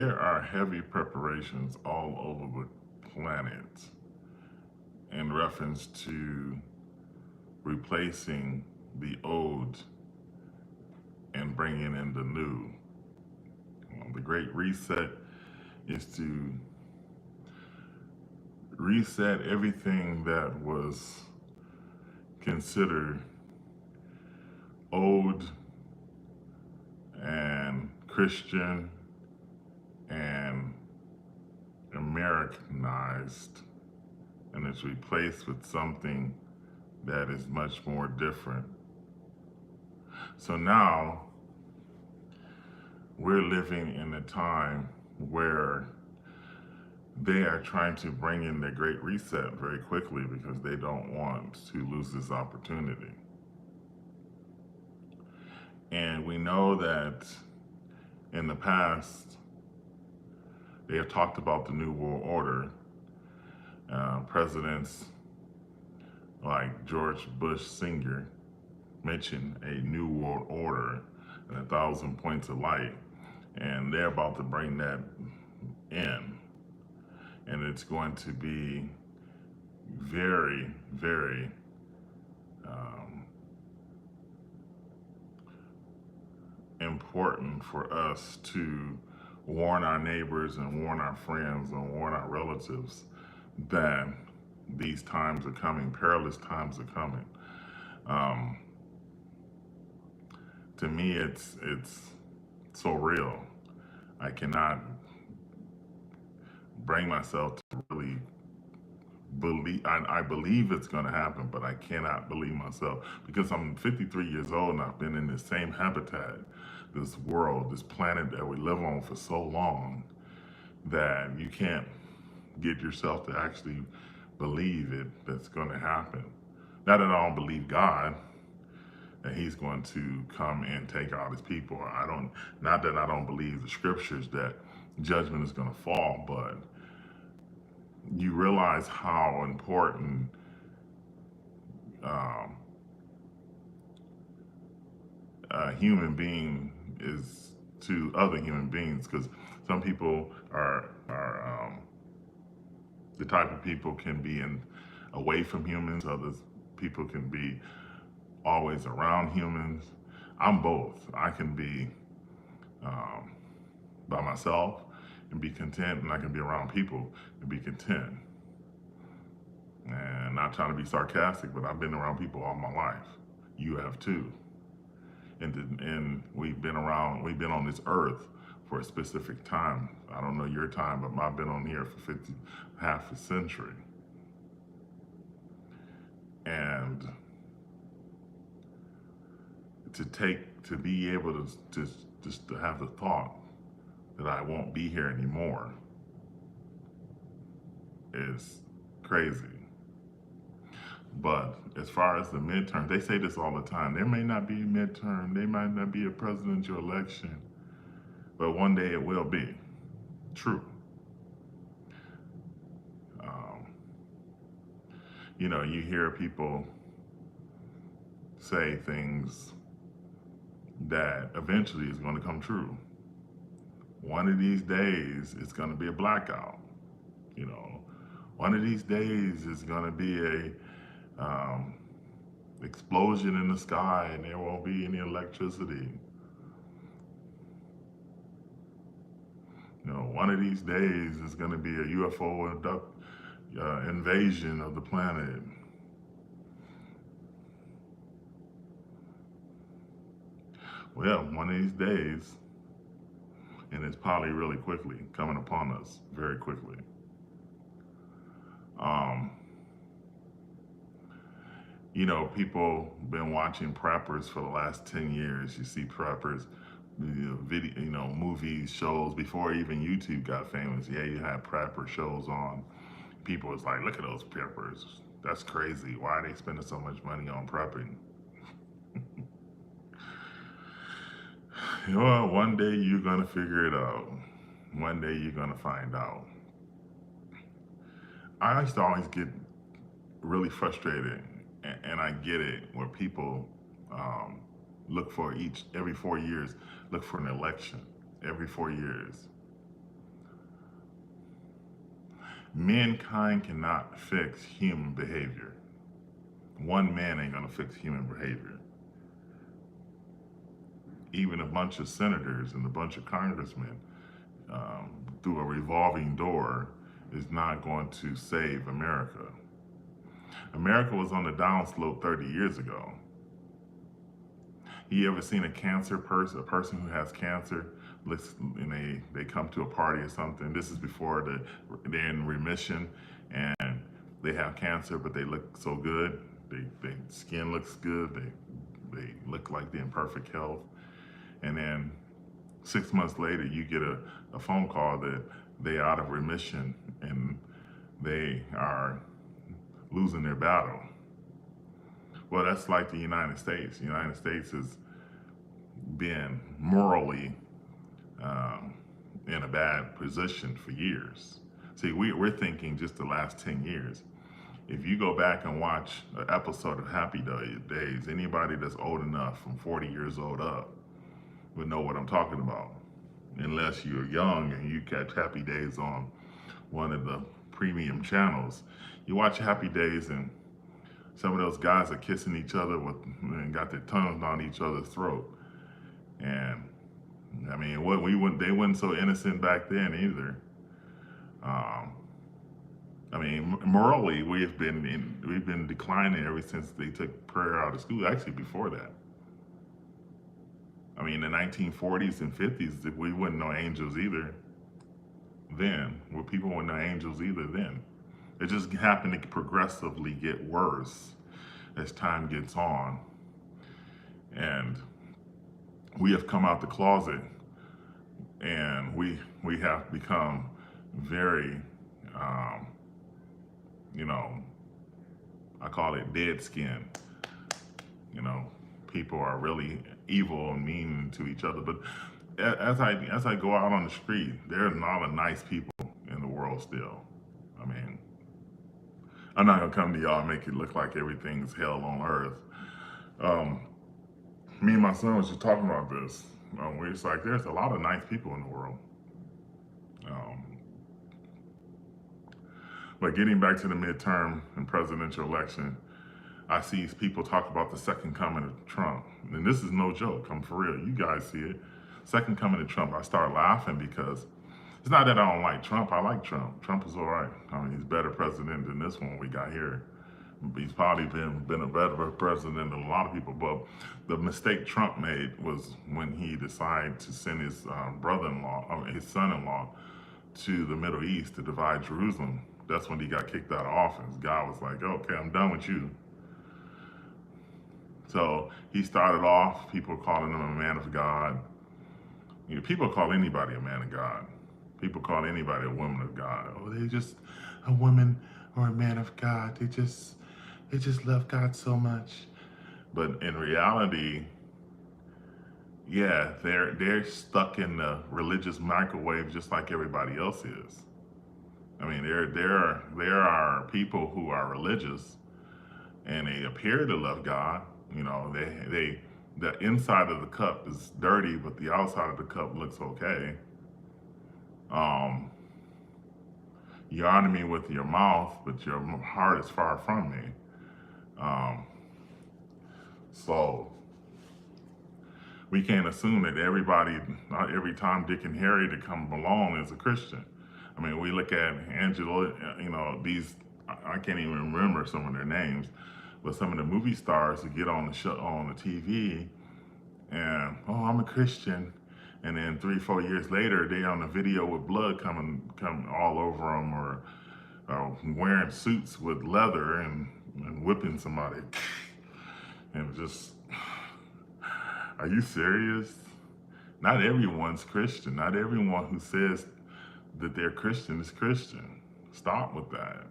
There are heavy preparations all over the planet in reference to replacing the old and bringing in the new. The Great Reset is to reset everything that was considered old and Christian and Americanized, and it's replaced with something that is much more different. So now we're living in a time where they are trying to bring in the Great Reset very quickly because they don't want to lose this opportunity. And we know that in the past, they have talked about the New World Order. Presidents like George Bush Sr. mentioned a New World Order and 1,000 points of light. And they're about to bring that in. And it's going to be very, very important for us to warn our neighbors and warn our friends and warn our relatives that these times are coming, perilous times are coming. Um, to me, it's so real. I cannot bring myself to really believe. I believe it's going to happen, but I cannot believe myself because I'm 53 years old and I've been in this same habitat, this world, this planet that we live on for so long that you can't get yourself to actually believe it that's going to happen. Not that I don't believe God, that He's going to come and take out His people. Not that I don't believe the scriptures that judgment is going to fall, but you realize how important um, a human being is to other human beings, because some people are the type of people can be away from humans. Others people can be always around humans. I'm both. I can be um, by myself and be content, and I can be around people and be content. And not trying to be sarcastic, but I've been around people all my life. You have too. And we've been on this earth for a specific time. I don't know your time, but I've been on here for half a century. And to be able to just to have the thought that I won't be here anymore is crazy. But as far as the midterm, they say this all the time. There may not be a midterm, there might not be a presidential election, but one day it will be. True. Um, you hear people say things that eventually is going to come true. One of these days, it's going to be a blackout. One of these days is going to be a explosion in the sky and there won't be any electricity. One of these days is going to be a UFO invasion of the planet. Well, one of these days, and it's probably really quickly coming upon us, very quickly. People been watching preppers for the last 10 years. You see preppers, video, movies, shows, before even YouTube got famous. Yeah, you had prepper shows on. People was like, look at those preppers. That's crazy. Why are they spending so much money on prepping? One day you're gonna figure it out. One day you're gonna find out. I used to always get really frustrated, and I get it, where people look for every 4 years, look for an election every 4 years. Mankind cannot fix human behavior. One man ain't gonna fix human behavior. Even a bunch of senators and a bunch of congressmen through a revolving door is not going to save America. America was on the downslope 30 years ago. You ever seen a a person who has cancer, looks, and they come to a party or something? This is before they're in remission and they have cancer, but they look so good. Their skin looks good. They look like they're in perfect health. And then 6 months later, you get a phone call that they're out of remission and they are losing their battle. Well, that's like the United States. The United States has been morally in a bad position for years. See, we're thinking just the last 10 years. If you go back and watch an episode of Happy Days, anybody that's old enough from 40 years old up would know what I'm talking about. Unless you're young and you catch Happy Days on one of the premium channels. You watch Happy Days and some of those guys are kissing each other and got their tongues on each other's throat. And I mean, they weren't so innocent back then either. I mean, morally, we've been declining ever since they took prayer out of school. Actually, before that. I mean, in the 1940s and 50s, we wouldn't know angels either. Then, well, people wouldn't know angels either then. It just happened to progressively get worse as time gets on. And we have come out the closet and we have become very, I call it dead skin. People are really evil and mean to each other. But as I go out on the street, there's not a nice people in the world still. I mean, I'm not gonna come to y'all and make it look like everything's hell on earth. Me and my son was just talking about this. It's like there's a lot of nice people in the world. But getting back to the midterm and presidential election, I see people talk about the second coming of Trump. And this is no joke, I'm for real. You guys see it. Second coming of Trump, I start laughing because it's not that I don't like Trump. I like Trump. Trump is all right. I mean, he's a better president than this one we got here. He's probably been a better president than a lot of people. But the mistake Trump made was when he decided to send his his son-in-law, to the Middle East to divide Jerusalem. That's when he got kicked out of office. God was like, okay, I'm done with you. So he started off, people calling him a man of God. People call anybody a man of God. People call anybody a woman of God. Oh, they just a woman or a man of God. They just love God so much. But in reality, yeah, they're stuck in the religious microwave just like everybody else is. I mean, there are people who are religious and they appear to love God. The inside of the cup is dirty, but the outside of the cup looks okay. You honor me with your mouth, but your heart is far from me. So we can't assume that not every Tom, Dick, and Harry that come along is a Christian. I mean, we look at Angela, I can't even remember some of their names, but some of the movie stars who get on the show, on the TV, and, oh, I'm a Christian. And then 3-4 years later, they on a video with blood coming all over them, or wearing suits with leather and whipping somebody. And just, are you serious? Not everyone's Christian. Not everyone who says that they're Christian is Christian. Stop with that.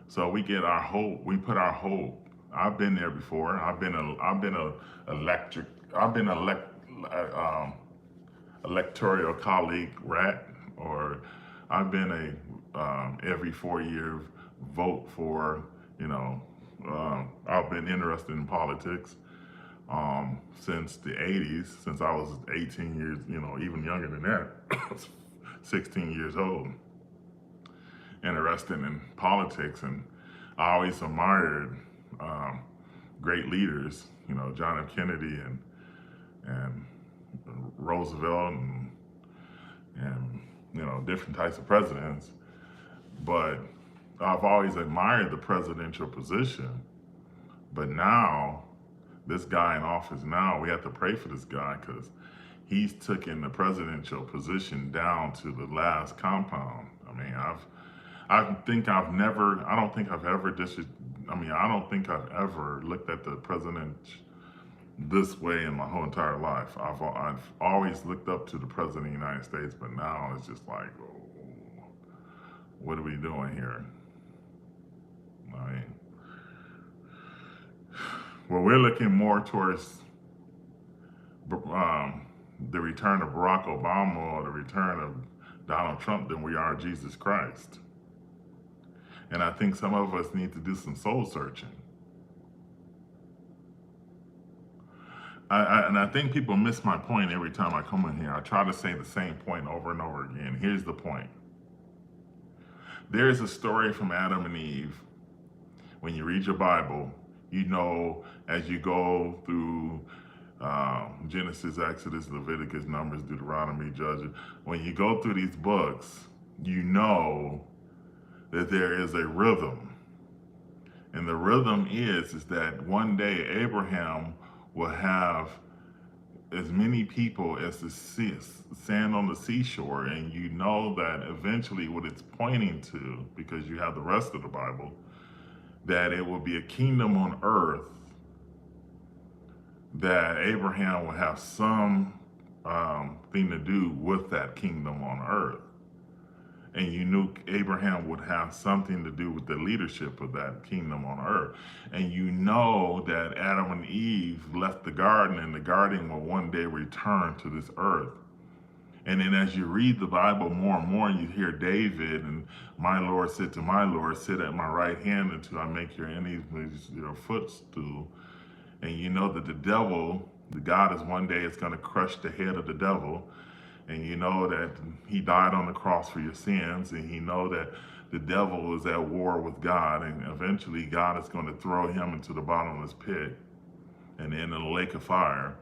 So we get our hope. We put our hope. I've been there before. I've been electoral colleague rat, or I've been every 4-year vote for. I've been interested in politics. since the 80s, since I was 18 years, even younger than that, 16 years old, interested in politics. And I always admired great leaders, John F. Kennedy and Roosevelt and different types of presidents. But I've always admired the presidential position. But now, this guy in office now, we have to pray for this guy because he's taken the presidential position down to the last compound. I mean, I don't think I've ever looked at the president this way in my whole entire life. I've always looked up to the president of the United States, but now it's just like, oh, what are we doing here? I mean, well, we're looking more towards the return of Barack Obama or the return of Donald Trump than we are Jesus Christ. And I think some of us need to do some soul searching. And I think people miss my point every time I come in here. I try to say the same point over and over again. Here's the point. There is a story from Adam and Eve. When you read your Bible, as you go through Genesis, Exodus, Leviticus, Numbers, Deuteronomy, Judges, when you go through these books, you know that there is a rhythm. And the rhythm is that one day Abraham will have as many people as the sand on the seashore. And you know that eventually what it's pointing to, because you have the rest of the Bible, that it will be a kingdom on earth, that Abraham will have some thing to do with that kingdom on earth. And you knew Abraham would have something to do with the leadership of that kingdom on earth. And you know that Adam and Eve left the garden, and the garden will one day return to this earth. And then as you read the Bible more and more, you hear David, and my Lord said to my Lord, sit at my right hand until I make your enemies your footstool. And you know that the devil, the God is one day is going to crush the head of the devil. And you know that he died on the cross for your sins, and you know that the devil is at war with God, and eventually God is going to throw him into the bottomless pit and in a lake of fire.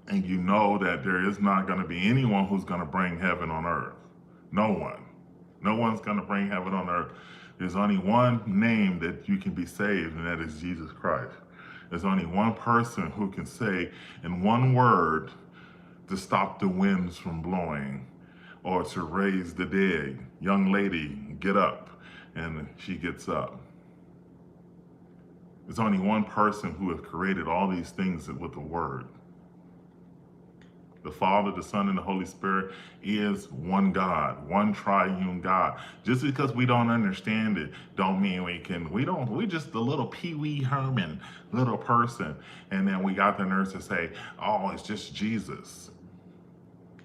And you know that there is not going to be anyone who's going to bring heaven on earth. No one. No one's going to bring heaven on earth. There's only one name that you can be saved, and that is Jesus Christ. There's only one person who can say in one word to stop the winds from blowing or to raise the dead. Young lady, get up. And she gets up. There's only one person who has created all these things with a word. The Father, the Son, and the Holy Spirit is one God, one triune God. Just because we don't understand it, don't mean we're just a little Pee-wee Herman little person. And then we got the nerve to say, oh, it's just Jesus.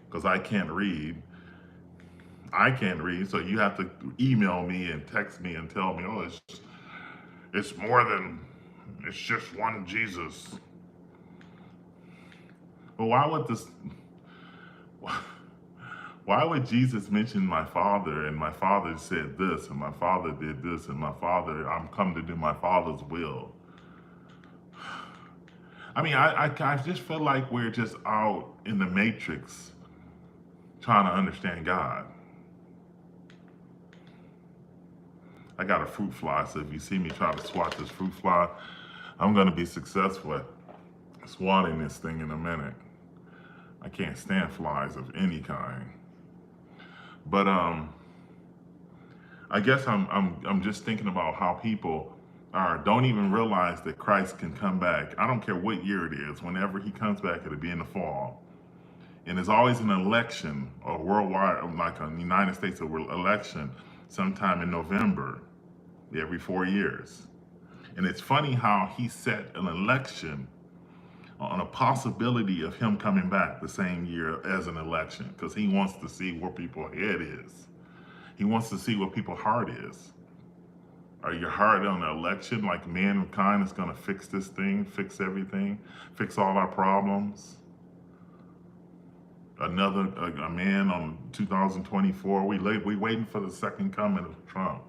Because I can't read, so you have to email me and text me and tell me, oh, it's just one Jesus. But why would Jesus mention my Father, and my Father said this, and my Father did this, and I'm come to do my Father's will? I mean, I just feel like we're just out in the matrix trying to understand God. I got a fruit fly, so if you see me try to swat this fruit fly, I'm going to be successful at swatting this thing in a minute. I can't stand flies of any kind. But I guess I'm just thinking about how people don't even realize that Christ can come back. I don't care what year it is. Whenever he comes back, it'll be in the fall. And there's always an election, or worldwide, like a United States election, sometime in November, every 4 years. And it's funny how he set an election on a possibility of him coming back the same year as an election, because he wants to see where people's head is. He wants to see what people's heart is. Are you hard on the election, like mankind is going to fix this thing, fix everything, fix all our problems? Another a man on 2024. We waiting for the second coming of Trump.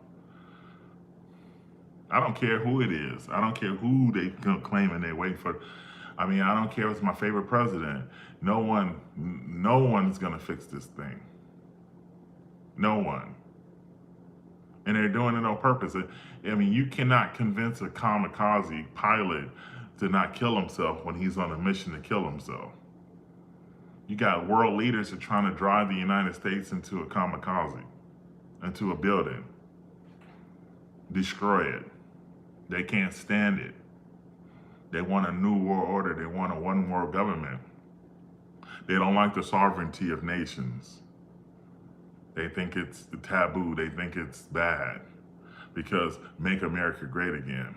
I don't care who it is. I don't care who they claiming they wait for. I mean, I don't care if it's my favorite president. No one is gonna fix this thing. No one. And they're doing it on purpose. I mean, you cannot convince a kamikaze pilot to not kill himself when he's on a mission to kill himself. You got world leaders that are trying to drive the United States into a kamikaze, into a building, destroy it. They can't stand it. They want a new world order. They want a one world government. They don't like the sovereignty of nations. They think it's taboo. They think it's bad because make America great again.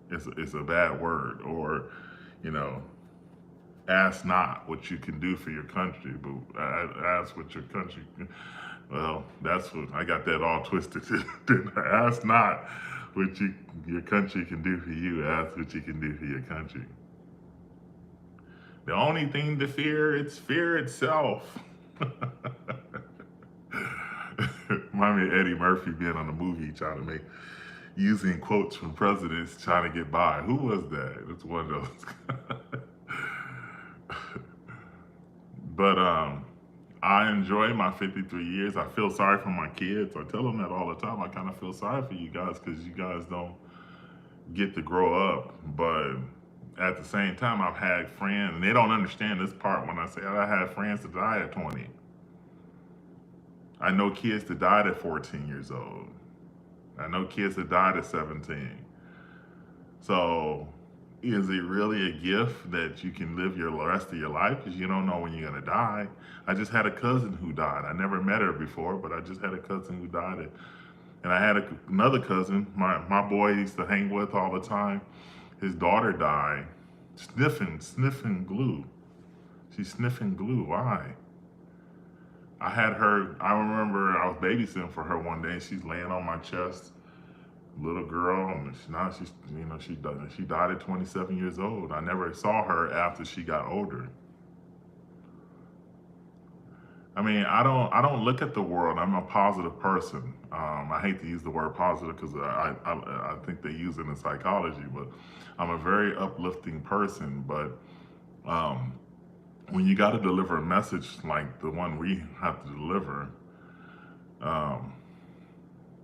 It's a bad word. Or, you know, ask not what you can do for your country, but ask what your country. Well, that's what I got that all twisted. Ask not what your country can do for you. Ask what you can do for your country. The only thing to fear, it's fear itself. Remind me of Eddie Murphy being on a movie trying to using quotes from presidents trying to get by. Who was that? It's one of those. But I enjoy my 53 years. I feel sorry for my kids. I tell them that all the time. I kind of feel sorry for you guys because you guys don't get to grow up. But at the same time, I've had friends, and they don't understand this part when I say I had friends that died at 20. I know kids that died at 14 years old. I know kids that died at 17. So is it really a gift that you can live the rest of your life because you don't know when you're going to die? I just had a cousin who died. I never met her before, but I just had a cousin who died. And I had another cousin, my boy used to hang with all the time. His daughter died sniffing glue. She's sniffing glue. Why? I remember I was babysitting for her one day and she's laying on my chest. Little girl, and she died at 27 years old. I never saw her after she got older. I mean, I don't look at the world. I'm a positive person. I hate to use the word positive because I think they use it in psychology, but I'm a very uplifting person. But when you got to deliver a message like the one we have to deliver,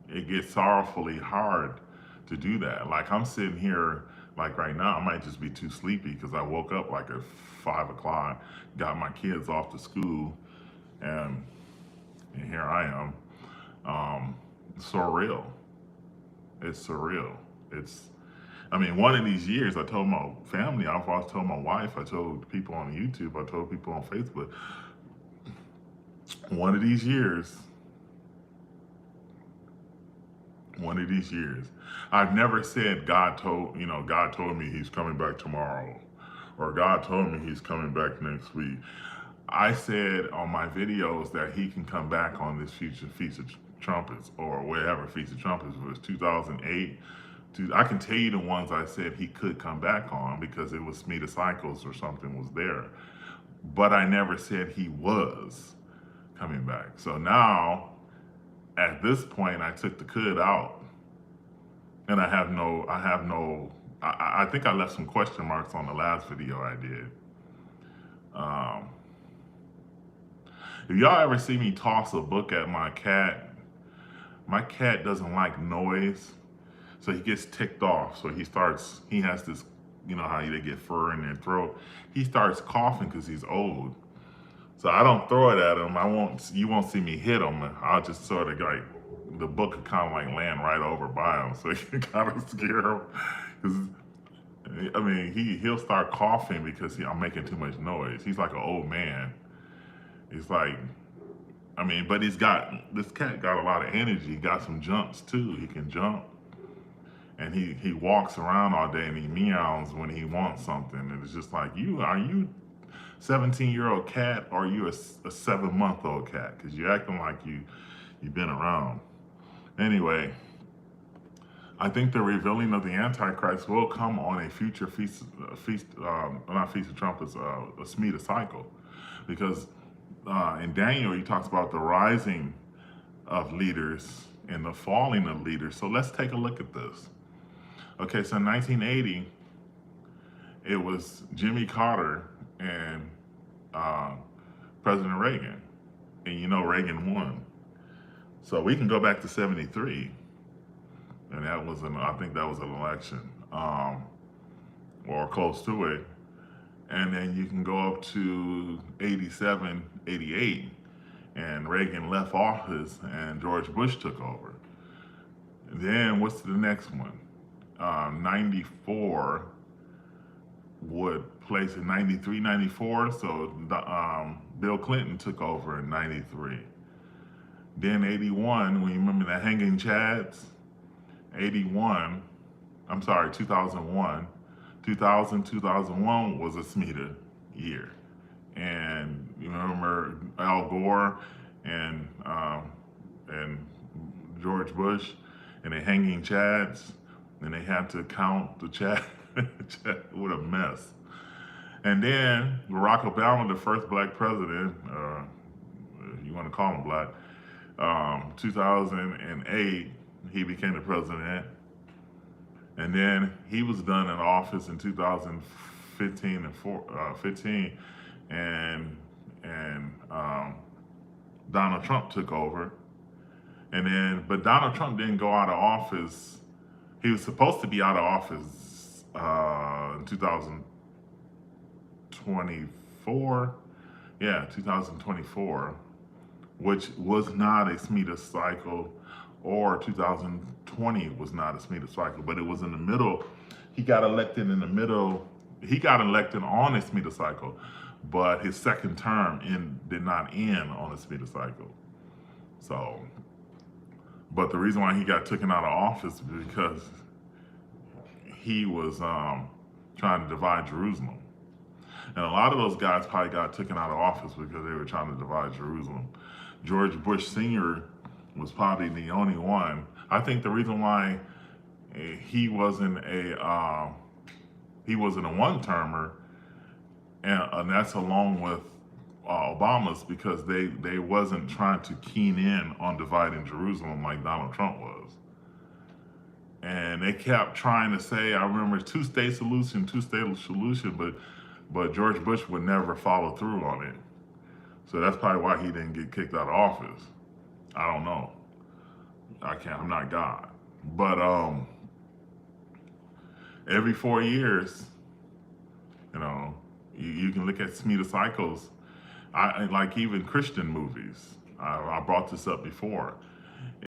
it gets sorrowfully hard to do that. Like I'm sitting here, like right now, I might just be too sleepy because I woke up like at 5 o'clock, got my kids off to school, and here I am. Surreal. It's surreal. I mean, one of these years, I told my family, I've also told my wife, I told people on YouTube, I told people on Facebook, one of these years, I've never said God told me he's coming back tomorrow, or God told me he's coming back next week. I said on my videos that he can come back on this Feast of Trumpets, or whatever Feast of Trumpets was, 2008. I can tell you the ones I said he could come back on because it was Smeta Cycles or something was there. But I never said he was coming back. So now, at this point, I took the could out. And I think I left some question marks on the last video I did. If y'all ever see me toss a book at my cat doesn't like noise. So he gets ticked off. So he has this, you know how they get fur in their throat. He starts coughing because he's old. So I don't throw it at him. You won't see me hit him. I'll just sort of like, the book could kind of like land right over by him. So you can kind of scare him. Because, I mean, he'll start coughing because I'm making too much noise. He's like an old man. It's like, I mean, but this cat got a lot of energy. He got some jumps too. He can jump. And he walks around all day and he meows when he wants something. And it's just like, are you 17-year-old cat, or are you a 7-month-old cat? Because you're acting like you've been around. Anyway, I think the revealing of the Antichrist will come on a future not Feast of Trumpets, a Shemitah cycle. Because in Daniel, he talks about the rising of leaders and the falling of leaders. So let's take a look at this. Okay, so in 1980, it was Jimmy Carter and President Reagan. And you know Reagan won. So we can go back to 73. And that was I think that was an election, or close to it. And then you can go up to 87, 88, and Reagan left office and George Bush took over. Then what's the next one? 94 would place in 93, 94. So Bill Clinton took over in 93. Then 81, when you remember the hanging chads, 2001, 2001 was a Shemitah year. And you remember Al Gore and George Bush and the hanging chads, and they had to count the chat. What a mess. And then Barack Obama, the first black president, if you want to call him black, 2008, he became the president. And then he was done in office in 2015 and Donald Trump took over. But Donald Trump didn't go out of office. He was supposed to be out of office in 2024. Yeah, 2024, which was not a Shemitah cycle, or 2020 was not a Shemitah cycle, but it was in the middle. He got elected in the middle. He got elected on a Shemitah cycle, but his second term did not end on a Shemitah cycle. So, but the reason why he got taken out of office is because he was trying to divide Jerusalem. And a lot of those guys probably got taken out of office because they were trying to divide Jerusalem. George Bush Sr. was probably the only one. I think the reason why he wasn't a one-termer, and that's along with Obama's, because they wasn't trying to keen in on dividing Jerusalem like Donald Trump was. And they kept trying to say, I remember two-state solution, but George Bush would never follow through on it. So that's probably why he didn't get kicked out of office. I don't know. I'm not God. But every 4 years, you can look at Shemitah cycles. Like even Christian movies. I brought this up before.